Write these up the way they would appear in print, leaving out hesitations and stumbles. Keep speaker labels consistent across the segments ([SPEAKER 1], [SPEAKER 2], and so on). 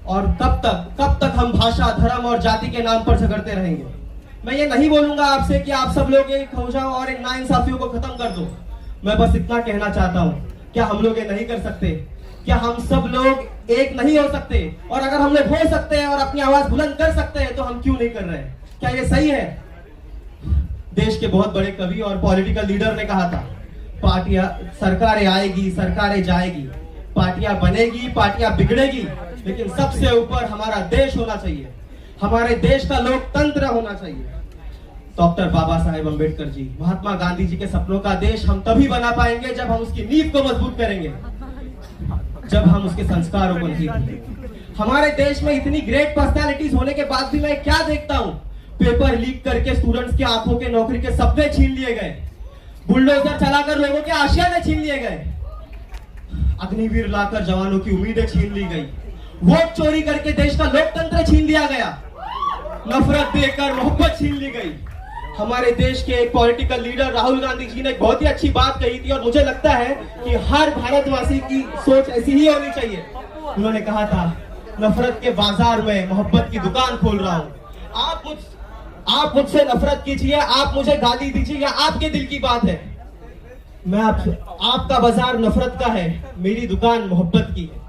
[SPEAKER 1] और कब तक हम भाषा, धर्म और जाति के नाम पर झगड़ते रहेंगे? मैं ये नहीं बोलूंगा आपसे कि आप सब लोग एक हो जाओ और इन नाइंसाफियों को खत्म कर दो। मैं बस इतना कहना चाहता हूँ, क्या हम लोग ये नहीं कर सकते? क्या हम सब लोग एक नहीं हो सकते? और अगर हम लोग हो सकते हैं और अपनी आवाज बुलंद कर सकते हैं तो हम क्यों नहीं कर रहे हैं? क्या ये सही है? देश के बहुत बड़े कवि और पॉलिटिकल लीडर ने कहा था, पार्टियां, सरकारें आएगी, सरकारें जाएगी, पार्टियां बनेगी, पार्टियां बिगड़ेगी, लेकिन सबसे ऊपर हमारा देश होना चाहिए, हमारे देश का लोकतंत्र होना चाहिए। डॉक्टर बाबा साहेब अम्बेडकर जी, महात्मा गांधी जी के सपनों का देश हम तभी बना पाएंगे जब हम उसकी नींव को मजबूत करेंगे, जब हम उसके संस्कारों को नहीं भूलेंगे। हमारे देश में इतनी ग्रेट पर्सनालिटीज होने के बाद भी मैं क्या देखता हूँ? पेपर लीक करके स्टूडेंट्स के आंखों के नौकरी के सपने छीन लिए गए, बुलडोजर चलाकर लोगों के आशियाने छीन लिए गए, अग्निवीर लाकर जवानों की उम्मीदें छीन ली गई, वोट चोरी करके देश का लोकतंत्र छीन लिया गया, नफरत देकर मोहब्बत छीन ली गई। हमारे देश के एक पॉलिटिकल लीडर राहुल गांधी जी ने बहुत ही अच्छी बात कही थी और मुझे लगता है कि हर भारतवासी की सोच ऐसी ही होनी चाहिए। उन्होंने कहा था, नफरत के बाजार में मोहब्बत की दुकान खोल रहा हूं। आप मुझसे नफरत कीजिए, आप मुझे गाली दीजिए, या आपके दिल की बात है। मैं आपका बाजार नफरत का है, मेरी दुकान मोहब्बत की है।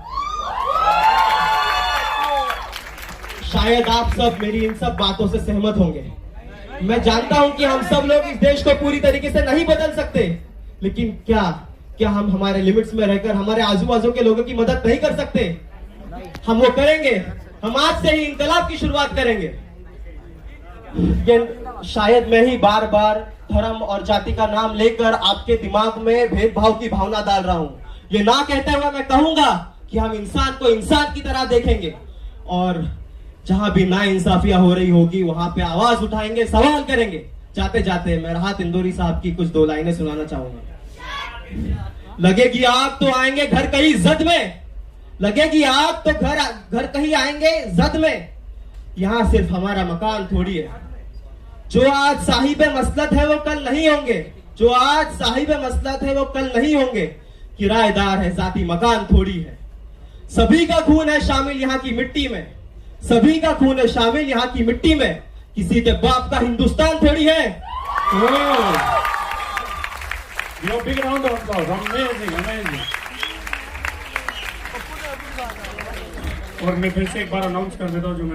[SPEAKER 1] शायद आप सब मेरी इन सब बातों से सहमत होंगे। मैं जानता हूं कि हम सब लोग इस देश को पूरी तरीके से नहीं बदल सकते, लेकिन क्या हम हमारे लिमिट्स में रहकर हमारे आजू बाजू के लोगों की मदद नहीं कर सकते? हम वो करेंगे। हम आज से ही इंकलाब की शुरुआत करेंगे। शायद मैं ही बार बार धर्म और जाति का नाम लेकर आपके दिमाग में भेदभाव की भावना डाल रहा हूं। ये ना कहते हुए मैं कहूंगा कि हम इंसान को इंसान की तरह देखेंगे, और जहां भी नाइंसाफियां हो रही होगी वहां पे आवाज उठाएंगे, सवाल करेंगे। जाते जाते मैं राहत इंदौरी साहब की कुछ 2 लाइनें सुनाना चाहूंगा। लगेगी आग तो आएंगे घर कहीं जद में, लगेगी आग तो घर कहीं आएंगे जद में, यहां सिर्फ हमारा मकान थोड़ी है। जो आज साहिब मसलत है वो कल नहीं होंगे, जो आज साहिब मसलत है वो कल नहीं होंगे, किराएदार है जाती मकान थोड़ी है। सभी का खून है शामिल यहाँ की मिट्टी में, सभी का खून है शामिल यहाँ की मिट्टी में, किसी के बाप का हिंदुस्तान थोड़ी है।
[SPEAKER 2] Big round of applause. Amazing. और मैं फिर से एक बार अनाउंस कर देता हूँ जो मैंने